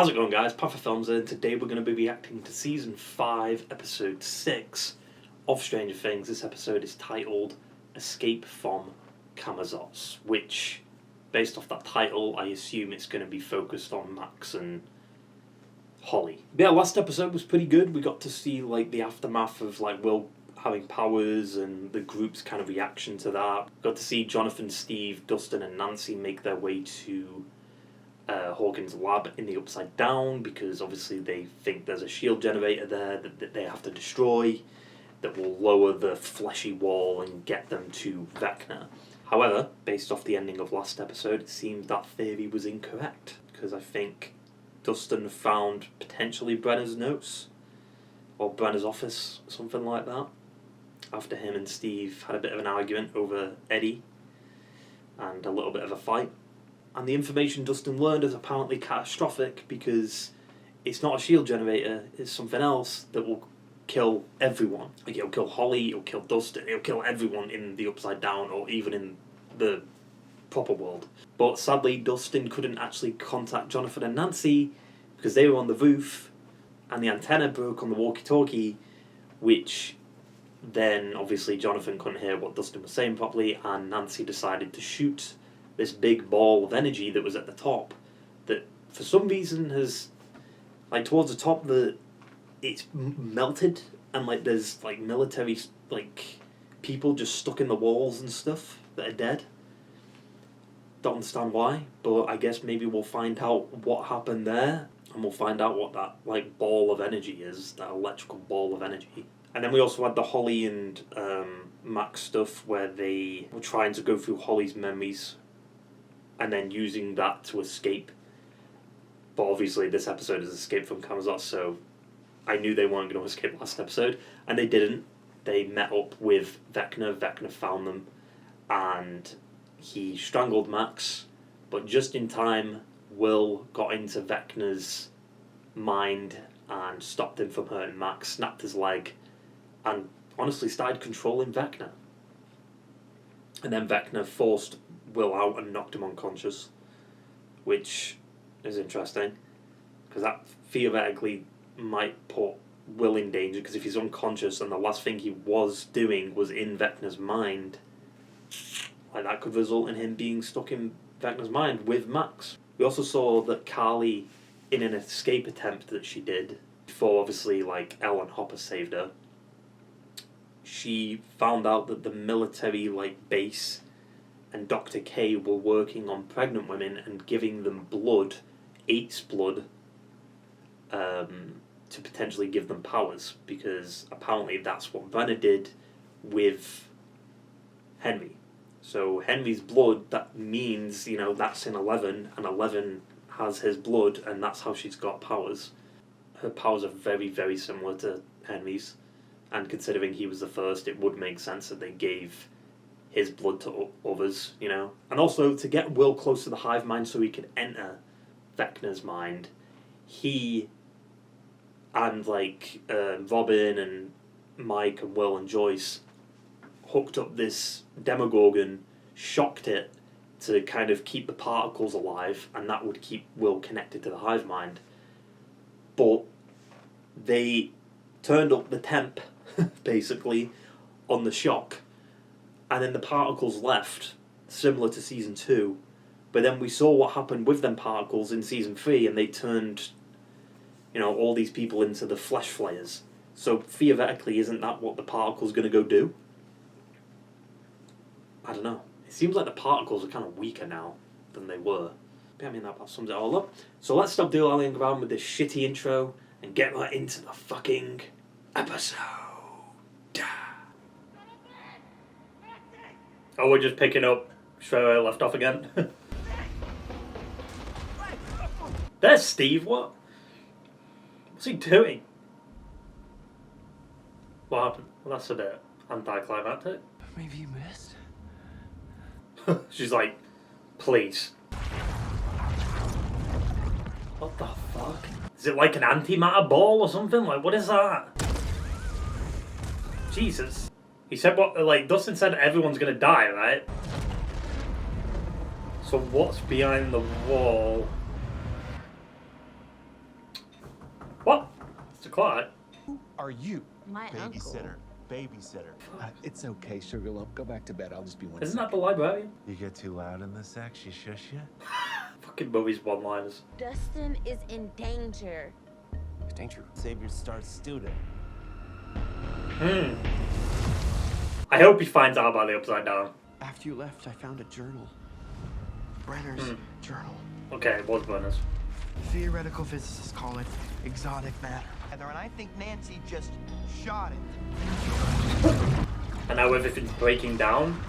How's it going, guys? Puffer Films, and today we're going to be reacting to Season 5, Episode 6 of Stranger Things. This episode is titled Escape from Camazotz, which, based off that title, I assume it's going to be focused on Max and Holly. Yeah, last episode was pretty good. We got to see like the aftermath of like Will having powers and the group's kind of reaction to that. Got to see Jonathan, Steve, Dustin and Nancy make their way to Hawkins' lab in the Upside Down, because obviously they think there's a shield generator there that they have to destroy that will lower the fleshy wall and get them to Vecna. However, based off the ending of last episode, it seems that theory was incorrect, because I think Dustin found potentially Brenner's notes or Brenner's office, something like that, after him and Steve had a bit of an argument over Eddie and a little bit of a fight. And the information Dustin learned is apparently catastrophic, because it's not a shield generator, it's something else that will kill everyone. Like, it'll kill Holly, it'll kill Dustin, it'll kill everyone in the Upside Down or even in the proper world. But sadly, Dustin couldn't actually contact Jonathan and Nancy because they were on the roof and the antenna broke on the walkie-talkie, which then obviously Jonathan couldn't hear what Dustin was saying properly, and Nancy decided to shoot this big ball of energy that was at the top, that for some reason has, like, towards the top, it's melted, and like there's like military like people just stuck in the walls and stuff that are dead. Don't understand why, but I guess maybe we'll find out what happened there, and we'll find out what that like ball of energy is, that electrical ball of energy. And then we also had the Holly and Max stuff where they were trying to go through Holly's memories and then using that to escape. But obviously this episode is Escape from Camazotz, so I knew they weren't going to escape last episode, and they didn't. They met up with Vecna. Vecna found them, and he strangled Max, but just in time, Will got into Vecna's mind and stopped him from hurting Max, snapped his leg, and honestly started controlling Vecna. And then Vecna forced Will out and knocked him unconscious, which is interesting, because that theoretically might put Will in danger, because if he's unconscious and the last thing he was doing was in Vecna's mind, like, that could result in him being stuck in Vecna's mind with Max. We also saw that Carly, in an escape attempt that she did, before obviously like Elle and Hopper saved her, she found out that the military like base and Dr. K were working on pregnant women and giving them blood, Eight's blood, to potentially give them powers, because apparently that's what Brenner did with Henry. So Henry's blood, that means, you know, that's in 11, and 11 has his blood, and that's how she's got powers. Her powers are very, very similar to Henry's, and considering he was the first, it would make sense that they gave his blood to others, you know. And also, to get Will close to the hive mind so he could enter Vecna's mind, he and like Robin and Mike and Will and Joyce hooked up this Demogorgon, shocked it to kind of keep the particles alive, and that would keep Will connected to the hive mind. But they turned up the temp, basically, on the shock, and then the particles left, similar to Season 2. But then we saw what happened with them particles in Season 3, and they turned, you know, all these people into the flesh flayers. So theoretically, isn't that what the particles going to go do? I don't know. It seems like the particles are kind of weaker now than they were. But I mean, that sums it all up. So let's stop dilly-dallying around with this shitty intro and get right into the fucking episode. Oh, we're just picking up straight where I left off again. There's Steve, what? What's he doing? What happened? Well, that's a bit anticlimactic. Maybe you missed? She's like, please. What the fuck? Is it like an antimatter ball or something? Like, what is that? Jesus. He said what, like, Dustin said everyone's gonna die, right? So what's behind the wall? quiet. Who are you? My Babysitter. Babysitter. It's okay, Sugarloaf. Go back to bed. I'll just be one Isn't that second. the librarian? You get too loud in the sex, she shush you? Fucking movies one-liners. Dustin is in danger. Danger. Savior Star student. I hope he finds out about the Upside Down. After you left, I found a journal. Brenner's journal. Okay, it was Brenner's. Theoretical physicists call it exotic matter. And I think Nancy just shot it. And now everything's breaking down.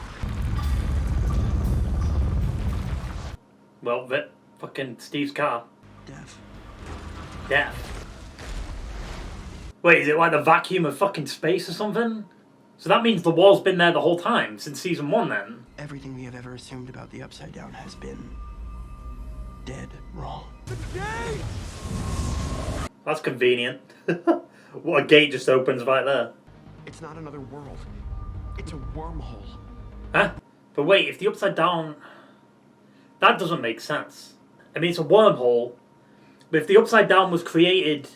Well, fucking Steve's car. Death. Wait, is it like the vacuum of fucking space or something? So that means the wall's been there the whole time, since season 1 then? Everything we have ever assumed about the Upside Down has been dead wrong. That's convenient. What a gate just opens right there. It's not another world. It's a wormhole. Huh? But wait, if the Upside Down... That doesn't make sense. I mean, it's a wormhole, but if the Upside Down was created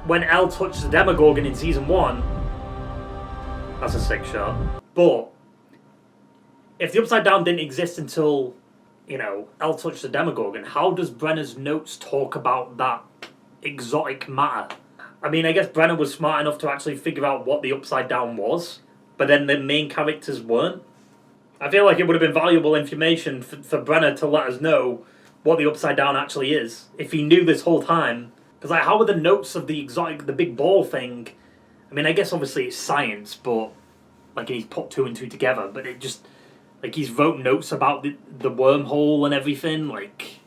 when Elle touched the Demogorgon in season 1, that's a sick shot. But if the Upside Down didn't exist until, you know, Elle touched the Demogorgon, how does Brenner's notes talk about that exotic matter? I mean, I guess Brenner was smart enough to actually figure out what the Upside Down was, but then the main characters weren't. I feel like it would have been valuable information for Brenner to let us know what the Upside Down actually is, if he knew this whole time. Because, like, how were the notes of the exotic, the big ball thing? I mean, I guess obviously it's science, but, like, he's put 2 and 2 together, but it just, like, he's wrote notes about the wormhole and everything, like,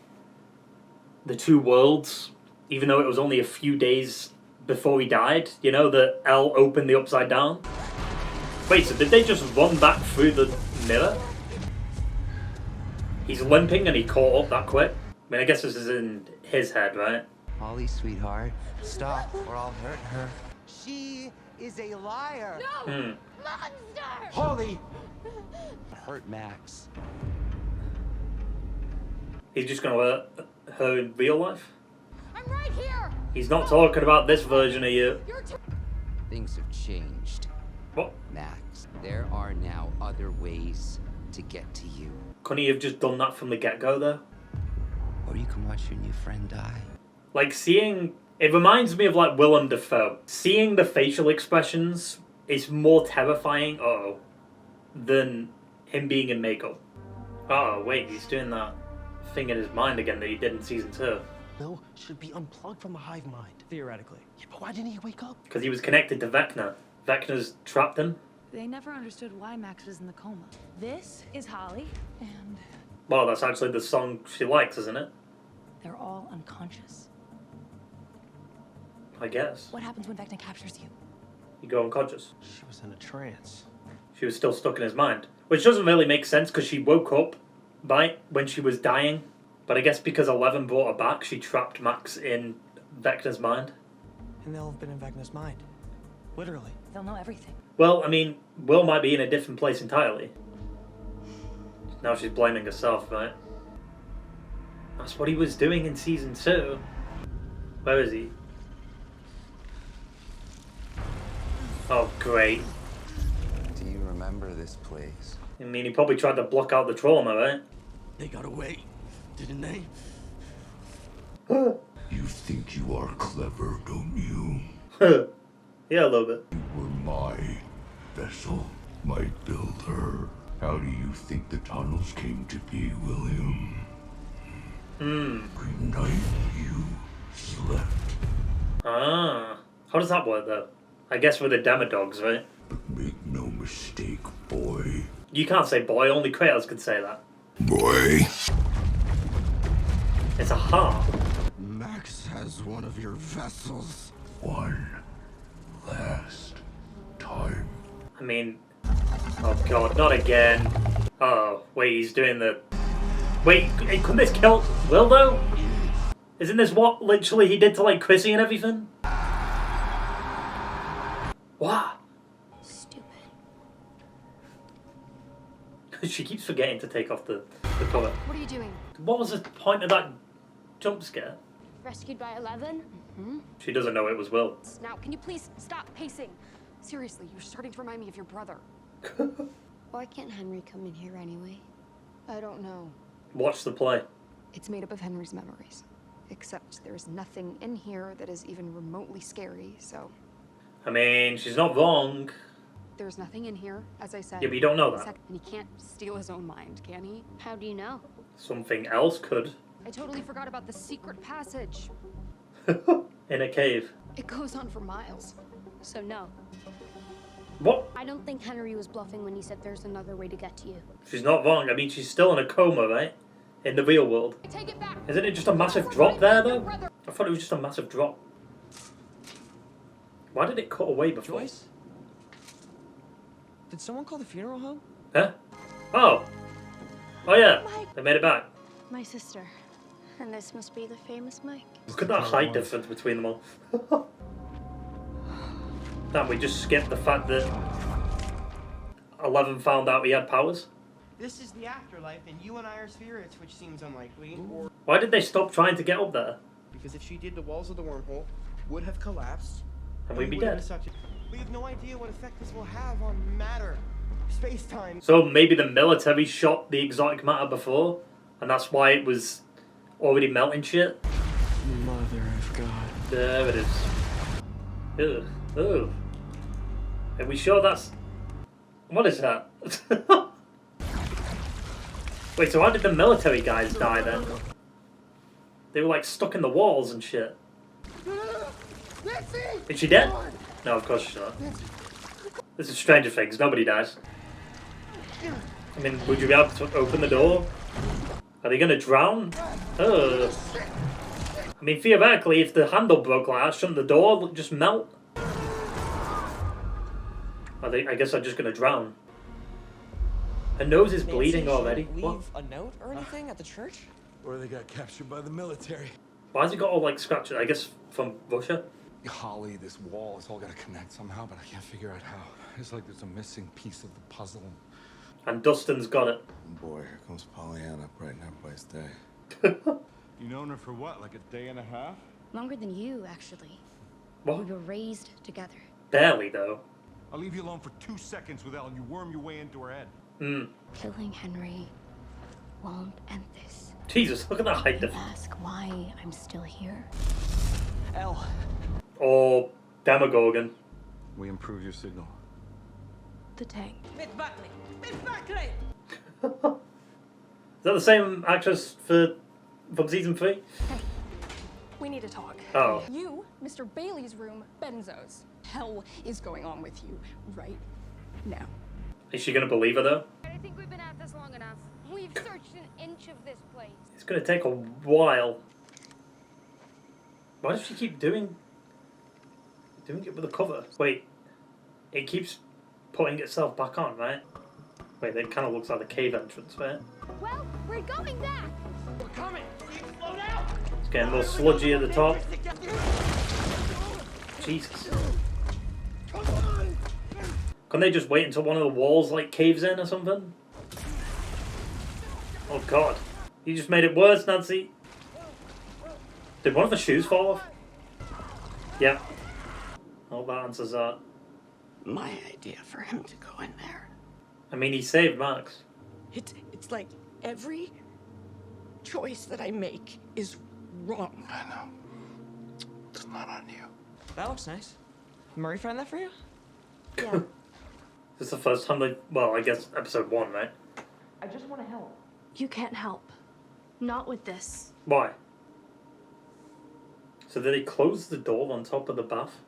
the 2 worlds, even though it was only a few days before he died, you know, that Elle opened the Upside Down. Wait, so did they just run back through the mirror? He's limping and he caught up that quick? I mean, I guess this is in his head, right? Holly, sweetheart, stop or I'll hurt her. She is a liar. No! Monster! Holly! Hurt Max. He's just gonna hurt her in real life? I'm right here! He's not talking about this version of you. Things have changed. What? Max, there are now other ways to get to you. Couldn't he have just done that from the get-go, though? Or you can watch your new friend die. Like, seeing... It reminds me of, like, Willem Dafoe. Seeing the facial expressions is more terrifying, than him being in makeup. Oh, wait, he's doing that thing in his mind again that he did in season 2. Bill should be unplugged from the hive mind. Theoretically. Yeah, but why didn't he wake up? Because he was connected to Vecna. Vecna's trapped him. They never understood why Max was in the coma. This is Holly, and Well, that's actually the song she likes, isn't it? they're all unconscious. I guess. What happens when Vecna captures you? You go unconscious. She was in a trance. She was still stuck in his mind. Which doesn't really make sense because she woke up, right, when she was dying. But I guess because 11 brought her back, she trapped Max in Vecna's mind. And they'll have been in Vecna's mind. Literally. They'll know everything. Well, I mean, Will might be in a different place entirely. Now she's blaming herself, right? That's what he was doing in season 2. Where is he? Oh, great. Do you remember this place? I mean, he probably tried to block out the trauma, right? They got away, didn't they? You think you are clever, don't you? Yeah, a little bit. You were my vessel, my builder. How do you think the tunnels came to be, William? Every night you slept. Ah. How does that work, though? I guess with the Demodogs, right? But make no mistake, boy. You can't say boy, only Kratos could say that. Boy. It's a harp. Max has one of your vessels. One last time. I mean... Oh god, not again. Oh, wait, he's doing the... Wait, couldn't this kill Will, though? Isn't this what literally he did to, like, Chrissy and everything? What? Stupid. She keeps forgetting to take off the cover. What are you doing? What was the point of that jump scare? rescued by 11? She doesn't know it was Will. Now, can you please stop pacing? Seriously, you're starting to remind me of your brother. Why can't Henry come in here anyway? I don't know. Watch the play. It's made up of Henry's memories. Except there's nothing in here that is even remotely scary, so... I mean, she's not wrong. There's nothing in here, as I said. Yeah, but you don't know that. And he can't steal his own mind, can he? How do you know? Something else could. I totally forgot about the secret passage. In a cave. It goes on for miles. So no. What? I don't think Henry was bluffing when he said there's another way to get to you. She's not wrong. I mean, she's still in a coma, right? In the real world. Take it back. Isn't it just a massive drop there, though? I thought it was just a massive drop. Why did it cut away before? Joyce? Did someone call the funeral home? Huh? Oh. Oh, yeah. They made it back. My sister. And this must be the famous Mike. Look at that height difference between them all. Damn, we just skipped the fact that 11 found out he had powers. This is the afterlife, and you and I are spirits, which seems unlikely. Or Why did they stop trying to get up there? because if she did, the walls of the wormhole would have collapsed. And we'd be we would have dead. sucked it. We have no idea what effect this will have on matter, space-time. So maybe the military shot the exotic matter before, and that's why it was already melting shit. Mother of God. There it is. Ugh. Ugh. Are we sure that's... What is that? Wait, so how did the military guys die then? They were like stuck in the walls and shit. Is she dead? No, of course she's not. This is Stranger Things, nobody dies. I mean, would you be able to open the door? Are they gonna drown? Ugh. I mean, theoretically, if the handle broke like that, shouldn't the door just melt? I guess I'm just gonna drown. Her nose is bleeding already. What? Leave a note or anything at the church? Or they got captured by the military. Why has he got all like scratches? I guess from Russia? Holly, this wall, it's all got to connect somehow, but I can't figure out how. It's like there's a missing piece of the puzzle. And Dustin's got it. Boy, here comes Pollyanna brightening everybody's day. You known her for what, like a day and a half? Longer than you, actually. What? We were raised together. Barely, though. I'll leave you alone for 2 seconds with Ellen. You worm your way into her head. Hmm. Killing Henry won't end this. Jesus, look at that height You difference. ask why I'm still here. L. Or Demogorgon. We improve your signal. The tank. Is that the same actress from season 3? Hey, we need to talk. Oh. You, Mr. Bailey's room, Benzo's. Hell is going on with you right now. Is she gonna believe her though? I think we've been at this long enough. We've searched an inch of this place. It's gonna take a while. Why does she keep doing it with the cover? Wait, it keeps putting itself back on, right? Wait, that kind of looks like the cave entrance, right? Well, we're going back. We're coming. Slow down. It's getting a little sludgy at the top. Jesus. Couldn't they just wait until one of the walls like caves in or something? Oh god. You just made it worse, Nancy. Did one of the shoes fall off? Yeah. Oh, that answers that. My idea for him to go in there. I mean, he saved Max. It's like every choice that I make is wrong. I know. It's not on you. That looks nice. Murray find that for you? Yeah. This is the first time they... Well, I guess episode 1, right? I just want to help. You can't help. Not with this. Why? So did they close the door on top of the bath?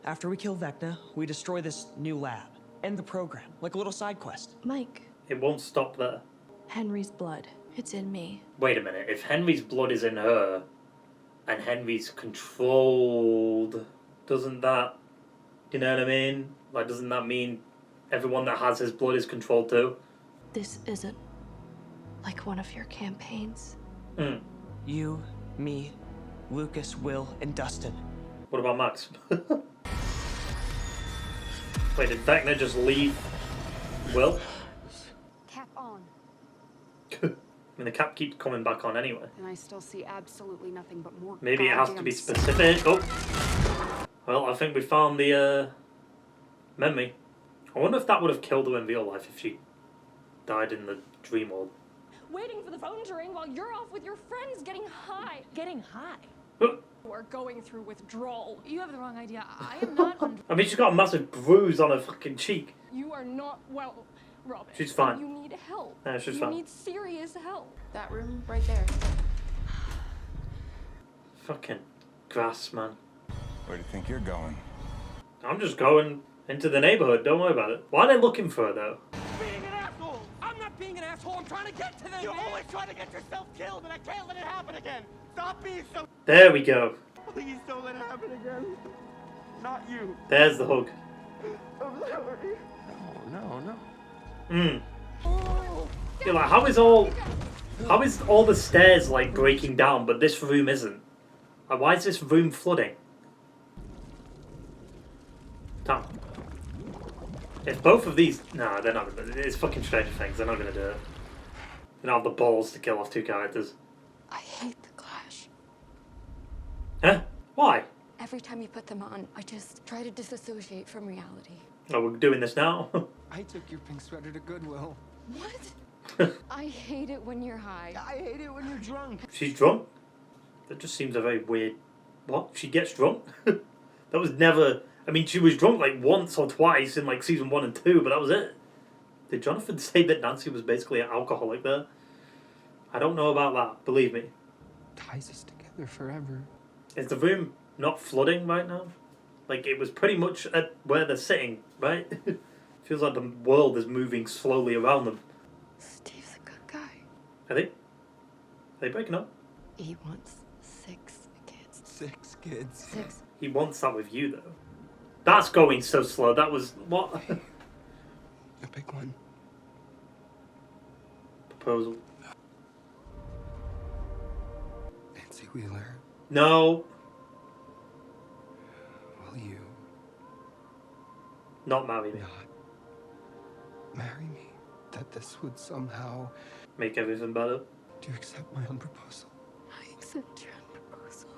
After we kill Vecna, we destroy this new lab. End the program, like a little side quest. Mike, It won't stop there. Henry's blood. It's in me. Wait a minute. If Henry's blood is in her, and Henry's controlled, doesn't that... You know what I mean? Like, doesn't that mean everyone that has his blood is controlled too? This isn't like one of your campaigns. Hmm. You, me, Lucas, Will, and Dustin. What about Max? Wait, did Vecna just leave Will? Cap on. mean, the cap keeps coming back on anyway. And I still see absolutely nothing but more. Maybe it has to goddamn be specific. Oh. Well, I think we found the memory. I wonder if that would have killed her in real life if she died in the dream world. Waiting for the phone to ring while you're off with your friends getting high. Getting high? We're going through withdrawal. You have the wrong idea. I am not on... I mean, she's got a massive bruise on her fucking cheek. You are not well, Robin. She's fine. You need help. Yeah, she's you fine. need serious help. That room right there. Fucking grass, man. Where do you think you're going? I'm just going into the neighborhood. Don't worry about it. Why are they looking for her, though? Being an asshole! I'm not being an asshole. I'm trying to get to them. You're always trying to get yourself killed, and I can't let it happen again. Stop being so. There we go. Please don't let it happen again. Not you. There's the hug. I'm sorry. Mm. You're like, how is all the stairs like breaking down, but this room isn't? Like, why is this room flooding? Damn. If both of these, nah, they're not. It's fucking Stranger Things. They're not gonna do it. They don't have the balls to kill off two characters. I hate the Clash. Huh? Why? Every time you put them on, I just try to disassociate from reality. Oh, we're doing this now. I took your pink sweater to Goodwill. What? I hate it when you're high. I hate it when you're drunk. She's drunk? That just seems a very weird... What? She gets drunk? That was never... I mean, she was drunk like once or twice in like season 1 and 2, but that was it. Did Jonathan say that Nancy was basically an alcoholic there? I don't know about that, believe me. Ties us together forever. Is the room not flooding right now? Like, it was pretty much at where they're sitting, right? Feels like the world is moving slowly around them. Steve's a good guy. Are they breaking up? He wants 6 kids. 6 kids. 6. He wants that with you, though. That's going so slow. That was... What? The big one. Proposal. Nancy Wheeler. No. Will you Not marry me. not marry me? That this would somehow... Make everything better. Do you accept my own proposal? I accept your proposal.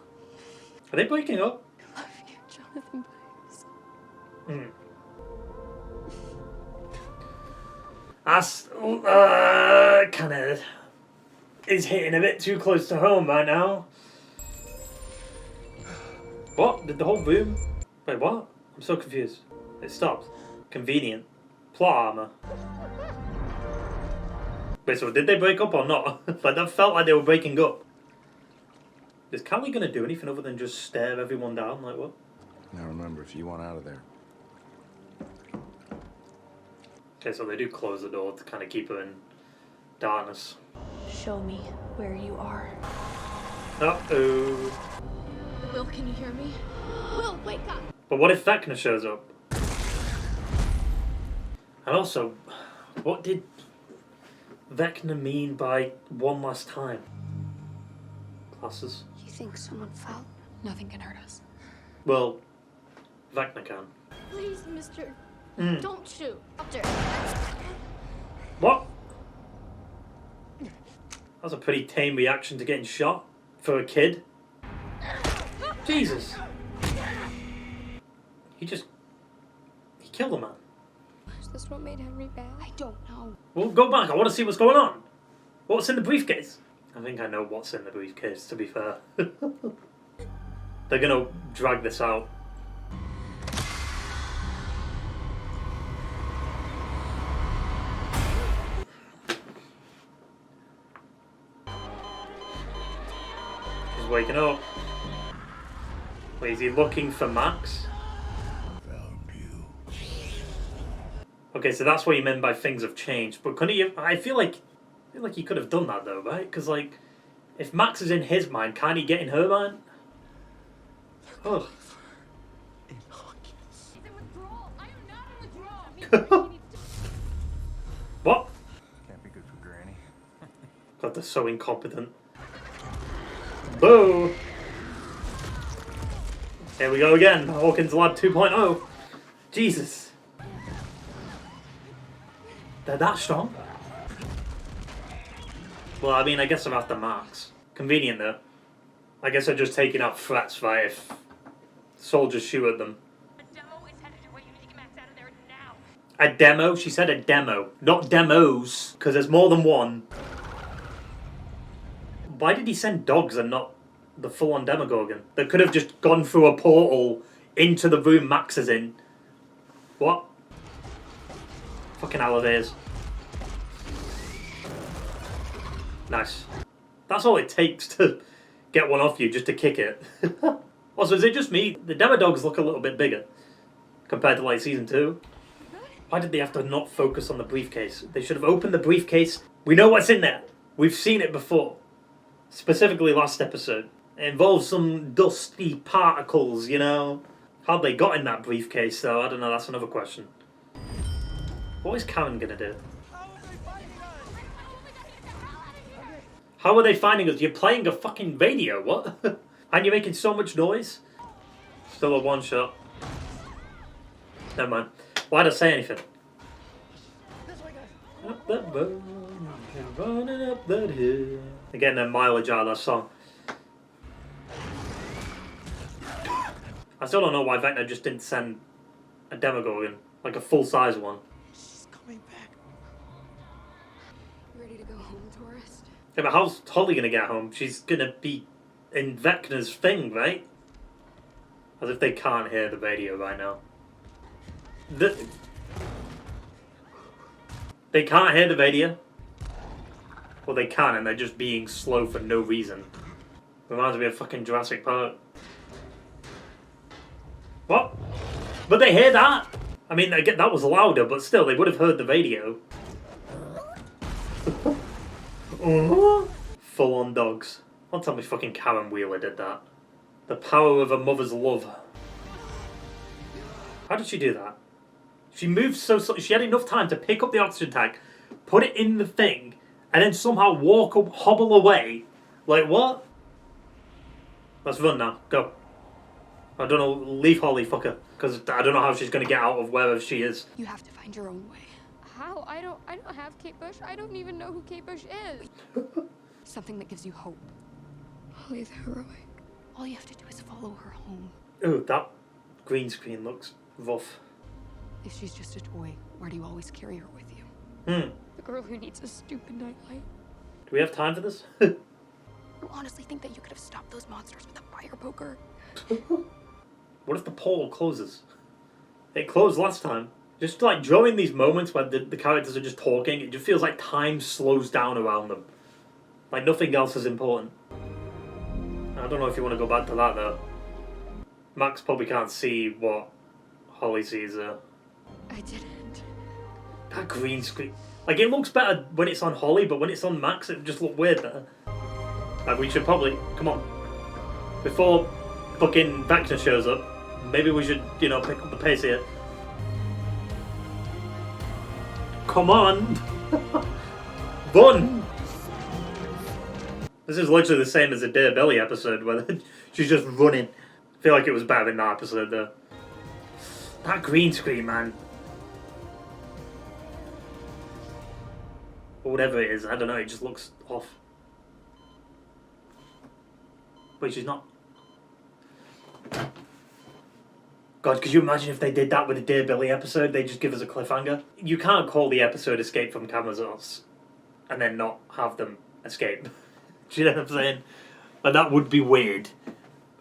Are they breaking up? I love you, Jonathan Byers. Hmm. That's kind of is hitting a bit too close to home right now. What? Did the whole room? Wait, what? I'm so confused. It stopped. Convenient. Plot armor. Wait, so did they break up or not? Like, that felt like they were breaking up. Is Callie gonna do anything other than just stare everyone down? Like, what? Now remember, if you want out of there, Okay, so they do close the door to kind of keep her in darkness. Show me where you are. Uh-oh. Will, can you hear me? Will, wake up! But what if Vecna shows up? And also, what did Vecna mean by one last time? Classes. You think someone fell? Nothing can hurt us. Well, Vecna can. Please, mister. Mm. Don't shoot. Doctor. What? That's a pretty tame reaction to getting shot for a kid. Jesus. He killed a man. Is this what made Henry bad? I don't know. Well, go back. I want to see what's going on. What's in the briefcase? I think I know what's in the briefcase, to be fair. They're going to drag this out. She's waking up. Wait, is he looking for Max? Found you. Okay, so that's what you meant by things have changed. But couldn't he? I feel like he could have done that though, right? Because like, if Max is in his mind, can't he get in her mind? Oh. He's in withdrawal. I am not in withdrawal. He needs to... What? can't be good for Granny. God, they're so incompetent. Boo! Here we go again. Hawkins Lab 2.0. Jesus. They're that strong? Well, I mean, I guess I'm after Marks. Convenient, though. I guess they're just taking out threats, right, if soldiers shoot at them. A demo? She said a demo. Not demos, because there's more than one. Why did he send dogs and not the full-on Demogorgon? They could have just gone through a portal into the room Max is in. What? Fucking elevators. Nice. That's all it takes to get one off you, just to kick it. Also, is it just me? The Demodogs look a little bit bigger compared to, like, Season 2. Why did they have to not focus on the briefcase? They should have opened the briefcase. We know what's in there. We've seen it before. Specifically last episode. It involves some dusty particles, you know? How they got in that briefcase, though, I don't know, that's another question. What is Karen gonna do? How are they finding us? You're playing a fucking radio, what? And you're making so much noise? Still a one shot. Never mind. Why'd I say anything? Up that road, running up that hill. They're getting their mileage out of that song. I still don't know why Vecna just didn't send a Demogorgon, like a full-size one. She's coming back. You ready to go home, tourist? Yeah, but how's Holly gonna get home? She's gonna be in Vecna's thing, right? As if they can't hear the radio right now. They can't hear the radio. Well, they can, and they're just being slow for no reason. Reminds me of fucking Jurassic Park. What? But they hear that? I mean, I get that was louder, but still, they would have heard the radio. Full-on dogs. Don't tell me fucking Karen Wheeler did that. The power of a mother's love. How did she do that? She moved so she had enough time to pick up the oxygen tank, put it in the thing, and then somehow hobble away. Like, what? Let's run now. Go. I don't know. Leave Holly, fuck her. Because I don't know how she's going to get out of wherever she is. You have to find your own way. How? I don't have Kate Bush. I don't even know who Kate Bush is. Something that gives you hope. Holly's heroic. All you have to do is follow her home. Ooh, that green screen looks rough. If she's just a toy, why do you always carry her with you? The girl who needs a stupid nightlight. Do we have time for this? You honestly think that you could have stopped those monsters with a fire poker? What if the portal closes? It closed last time. Just like during these moments where the characters are just talking, it just feels like time slows down around them. Like nothing else is important. I don't know if you want to go back to that though. Max probably can't see what Holly sees there. I didn't. That green screen. Like it looks better when it's on Holly, but when it's on Max it just looks weird there. Like we should probably, come on. Before fucking Vecna shows up, maybe we should, you know, pick up the pace here. Come on! Run! This is literally the same as the Dear Belly episode where she's just running. I feel like it was better in that episode though. That green screen, man. Or whatever it is, I don't know, it just looks off. Wait, she's not. God, could you imagine if they did that with the Dear Billy episode? They just give us a cliffhanger. You can't call the episode Escape from Camazotz and then not have them escape. Do you know what I'm saying? Like, that would be weird.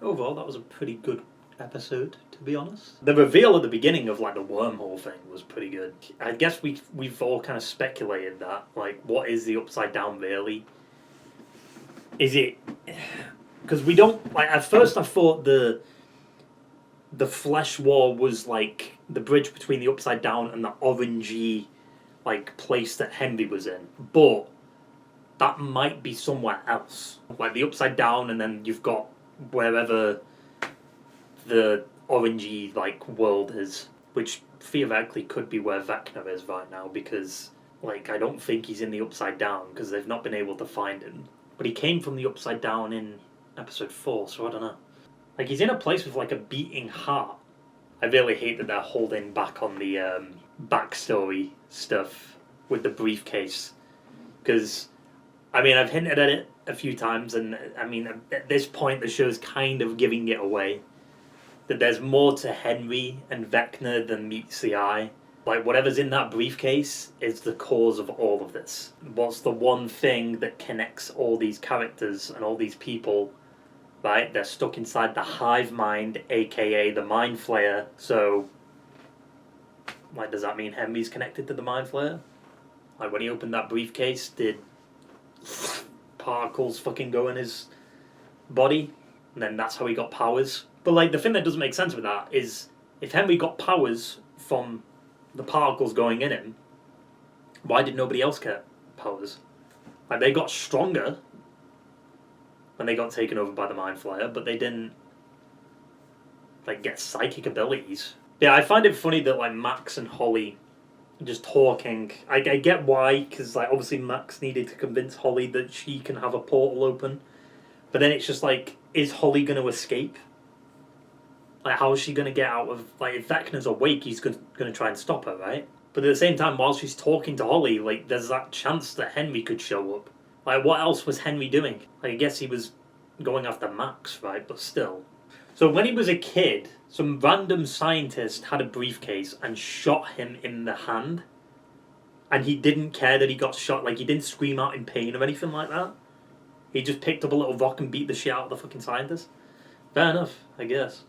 Overall, that was a pretty good episode, to be honest. The reveal at the beginning of, like, the wormhole thing was pretty good. I guess we've all kind of speculated that. Like, what is the Upside Down really? Is it... Because we don't... Like, at first I thought the flesh war was, like, the bridge between the Upside Down and the orangey, like, place that Henry was in. But that might be somewhere else. Like, the Upside Down, and then you've got wherever the orangey, like, world is. Which theoretically could be where Vecna is right now, because, like, I don't think he's in the Upside Down, because they've not been able to find him. But he came from the Upside Down in episode 4, so I don't know. Like, he's in a place with, like, a beating heart. I really hate that they're holding back on the backstory stuff with the briefcase. Because I mean, I've hinted at it a few times, and I mean, at this point, the show's kind of giving it away. That there's more to Henry and Vecna than meets the eye. Like, whatever's in that briefcase is the cause of all of this. What's the one thing that connects all these characters and all these people, right? They're stuck inside the hive mind, aka the Mind Flayer. So, like, does that mean Henry's connected to the Mind Flayer? Like, when he opened that briefcase, did particles fucking go in his body? And then that's how he got powers? But, like, the thing that doesn't make sense with that is, if Henry got powers from the particles going in him, why did nobody else get powers? Like, they got stronger when they got taken over by the Mind Flayer, but they didn't, like, get psychic abilities. Yeah, I find it funny that, like, Max and Holly just talking. I get why, because, like, obviously Max needed to convince Holly that she can have a portal open. But then it's just like, is Holly going to escape? Like, how is she going to get out of... Like, if Vecna's awake, he's going to try and stop her, right? But at the same time, while she's talking to Holly, like, there's that chance that Henry could show up. Like, what else was Henry doing? Like, I guess he was going after Max, right? But still. So when he was a kid, some random scientist had a briefcase and shot him in the hand. And he didn't care that he got shot. Like, he didn't scream out in pain or anything like that. He just picked up a little rock and beat the shit out of the fucking scientist. Fair enough, I guess.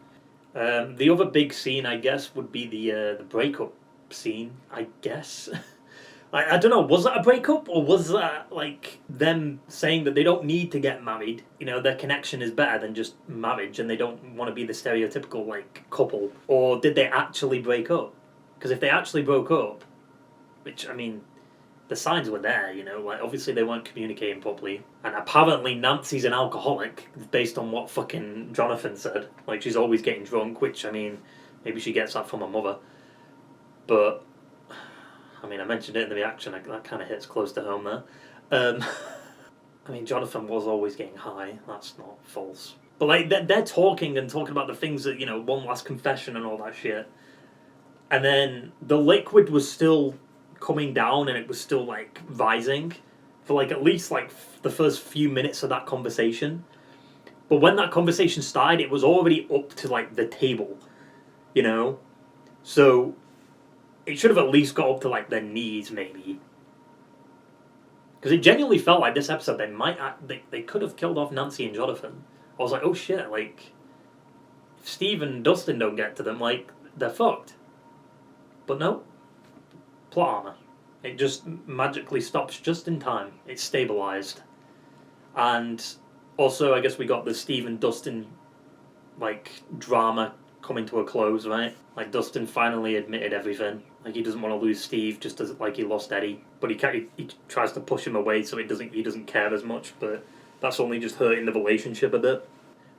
The other big scene, I guess, would be the breakup scene, I guess. I don't know, was that a breakup? Or was that, like, them saying that they don't need to get married? You know, their connection is better than just marriage, and they don't want to be the stereotypical, like, couple. Or did they actually break up? Because if they actually broke up, which, I mean, the signs were there, you know, like, obviously they weren't communicating properly. And apparently Nancy's an alcoholic, based on what fucking Jonathan said. Like, she's always getting drunk, which, I mean, maybe she gets that from her mother. But, I mean, I mentioned it in the reaction, that kind of hits close to home there. I mean, Jonathan was always getting high, that's not false. But, like, they're talking and talking about the things that, you know, one last confession and all that shit. And then the liquid was still coming down and it was still, like, rising for, like, at least, like, the first few minutes of that conversation. But when that conversation started, it was already up to, like, the table, you know? So it should have at least got up to, like, their knees, maybe. Because it genuinely felt like this episode, they could have killed off Nancy and Jonathan. I was like, oh shit, like, if Steve and Dustin don't get to them, like, they're fucked. But no. Plot armor. It just magically stops just in time. It's stabilized. And also, I guess we got the Steve and Dustin, like, drama coming to a close, right? Like, Dustin finally admitted everything. Like, he doesn't want to lose Steve just as, like, he lost Eddie. But he tries to push him away so he doesn't care as much, but that's only just hurting the relationship a bit.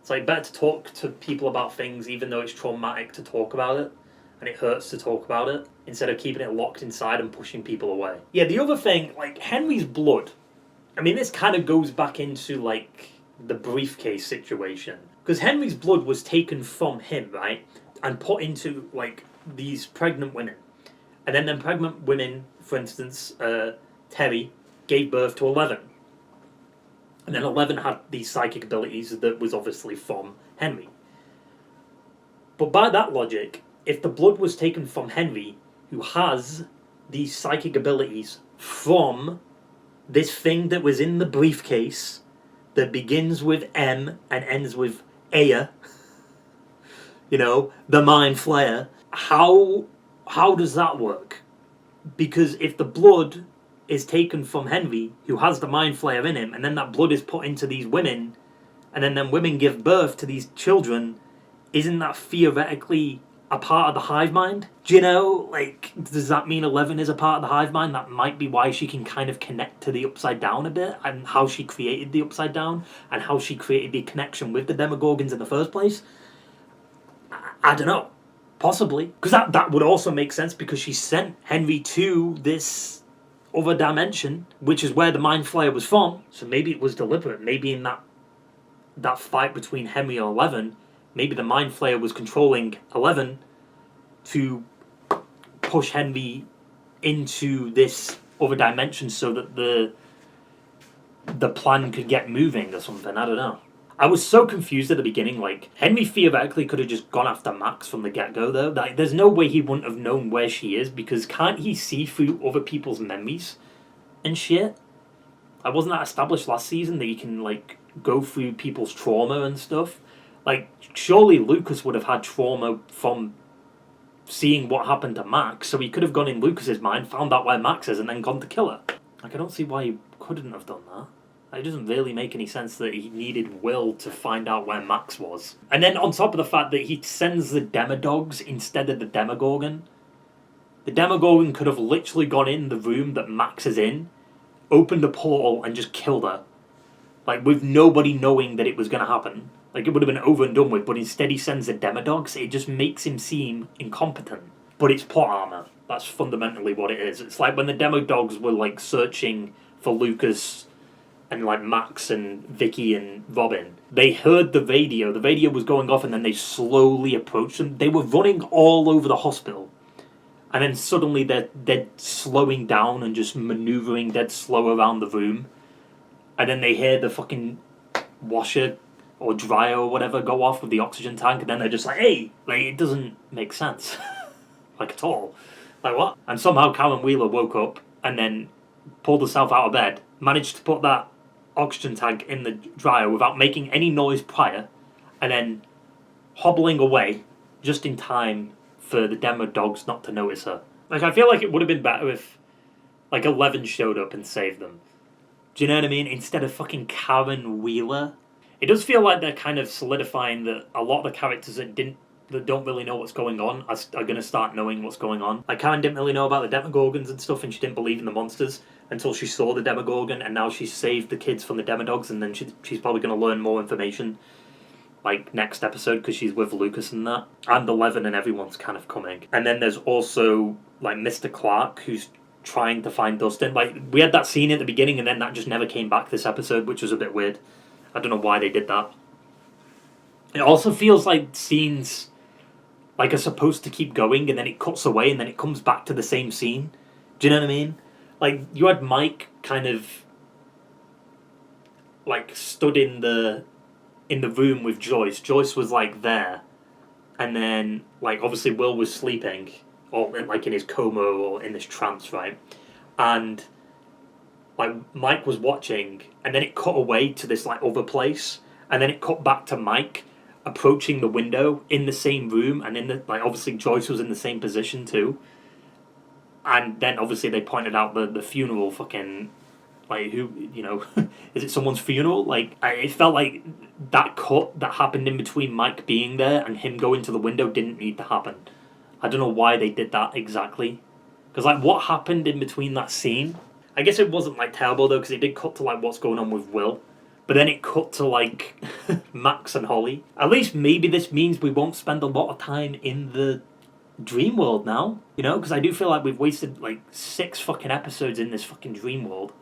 It's, like, better to talk to people about things even though it's traumatic to talk about it. And it hurts to talk about it, instead of keeping it locked inside and pushing people away. Yeah, the other thing, like, Henry's blood. I mean, this kind of goes back into, like, the briefcase situation. Because Henry's blood was taken from him, right? And put into, like, these pregnant women. And then them pregnant women, for instance, Terry, gave birth to 11. And then 11 had these psychic abilities that was obviously from Henry. But by that logic, if the blood was taken from Henry, who has these psychic abilities from this thing that was in the briefcase that begins with M and ends with Aya, you know, the Mind Flayer, how does that work? Because if the blood is taken from Henry, who has the Mind Flayer in him, and then that blood is put into these women, and then them women give birth to these children, isn't that theoretically a part of the hive mind? Do you know, like, does that mean 11 is a part of the hive mind? That might be why she can kind of connect to the Upside Down a bit, and how she created the Upside Down, and how she created the connection with the Demogorgons in the first place. I don't know. Possibly. Because that would also make sense, because she sent Henry to this other dimension, which is where the Mind Flayer was from. So maybe it was deliberate. Maybe in that fight between Henry and 11, maybe the Mind Flayer was controlling 11 to push Henry into this other dimension so that the plan could get moving or something. I don't know. I was so confused at the beginning. Like, Henry theoretically could have just gone after Max from the get-go, though. Like, there's no way he wouldn't have known where she is, because can't he see through other people's memories and shit? I wasn't that established last season that he can, like, go through people's trauma and stuff? Like, surely Lucas would have had trauma from seeing what happened to Max, so he could have gone in Lucas's mind, found out where Max is, and then gone to kill her. Like, I don't see why he couldn't have done that. It doesn't really make any sense that he needed Will to find out where Max was. And then on top of the fact that he sends the Demodogs instead of the Demogorgon. The Demogorgon could have literally gone in the room that Max is in, opened a portal, and just killed her. Like, with nobody knowing that it was going to happen. Like, it would have been over and done with, but instead he sends the Demodogs. It just makes him seem incompetent. But it's plot armor. That's fundamentally what it is. It's like when the Demodogs were, like, searching for Lucas and, like, Max and Vicky and Robin. They heard the radio was going off, and then they slowly approached them. They were running all over the hospital. And then suddenly they're slowing down and just maneuvering dead slow around the room. And then they hear the fucking washer or dryer or whatever go off with the oxygen tank, and then they're just like, hey! Like, it doesn't make sense. Like, at all. Like, what? And somehow Karen Wheeler woke up and then pulled herself out of bed, managed to put that oxygen tank in the dryer without making any noise prior, and then hobbling away just in time for the Demodogs not to notice her. Like, I feel like it would have been better if, like, 11 showed up and saved them. Do you know what I mean? Instead of fucking Karen Wheeler. It does feel like they're kind of solidifying that a lot of the characters that don't really know what's going on are going to start knowing what's going on. Like, Karen didn't really know about the Demogorgons and stuff, and she didn't believe in the monsters until she saw the Demogorgon, and now she's saved the kids from the Demodogs, and then she's probably going to learn more information, like, next episode, because she's with Lucas and that. And 11 and everyone's kind of coming. And then there's also, like, Mr. Clark, who's trying to find Dustin. Like, we had that scene at the beginning, and then that just never came back this episode, which was a bit weird. I don't know why they did that. It also feels like scenes, like, are supposed to keep going, and then it cuts away, and then it comes back to the same scene. Do you know what I mean? Like, you had Mike kind of, like, stood in the room with Joyce. Joyce was, like, there. And then, like, obviously Will was sleeping, or, like, in his coma or in this trance, right? And, like, Mike was watching, and then it cut away to this, like, other place. And then it cut back to Mike approaching the window in the same room, and in the, like, obviously Joyce was in the same position too. And then obviously they pointed out the funeral fucking, like, who, you know, is it someone's funeral? Like, it felt like that cut that happened in between Mike being there and him going to the window didn't need to happen. I don't know why they did that exactly. Because, like, what happened in between that scene? I guess it wasn't, like, terrible, though, because it did cut to, like, what's going on with Will. But then it cut to, like, Max and Holly. At least maybe this means we won't spend a lot of time in the dream world now. You know, because I do feel like we've wasted, like, 6 fucking episodes in this fucking dream world.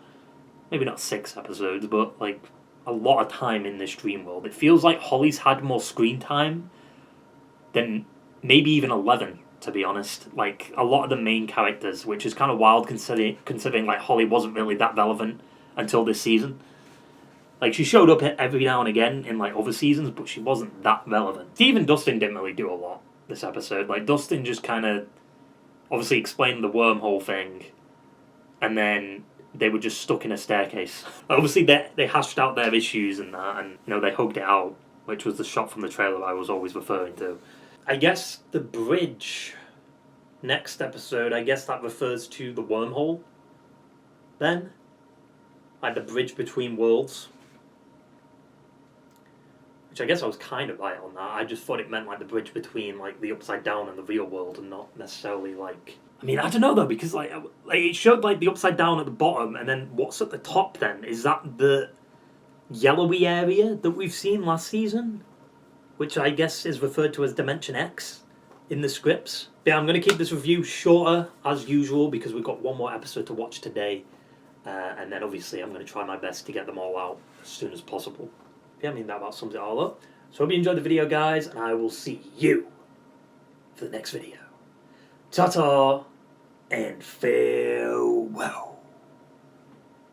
Maybe not 6 episodes, but, like, a lot of time in this dream world. It feels like Holly's had more screen time than maybe even 11, to be honest. Like, a lot of the main characters, which is kind of wild considering like, Holly wasn't really that relevant until this season. Like, she showed up every now and again in, like, other seasons, but she wasn't that relevant. Steve and Dustin didn't really do a lot this episode. Like, Dustin just kind of obviously explained the wormhole thing, and then they were just stuck in a staircase. Obviously, they hashed out their issues and that, and, you know, they hugged it out, which was the shot from the trailer I was always referring to. I guess the bridge next episode, I guess that refers to the wormhole then? Like, the bridge between worlds. Which I guess I was kind of right on that. I just thought it meant, like, the bridge between, like, the Upside Down and the real world, and not necessarily, like... I mean, I don't know, though, because, like it showed, like, the Upside Down at the bottom, and then what's at the top, then? Is that the yellowy area that we've seen last season? Which I guess is referred to as Dimension X in the scripts. But yeah, I'm going to keep this review shorter, as usual, because we've got one more episode to watch today. And then, obviously, I'm going to try my best to get them all out as soon as possible. Yeah, I mean, that about sums it all up. So hope you enjoyed the video, guys, and I will see you for the next video. Ta-ta, and farewell.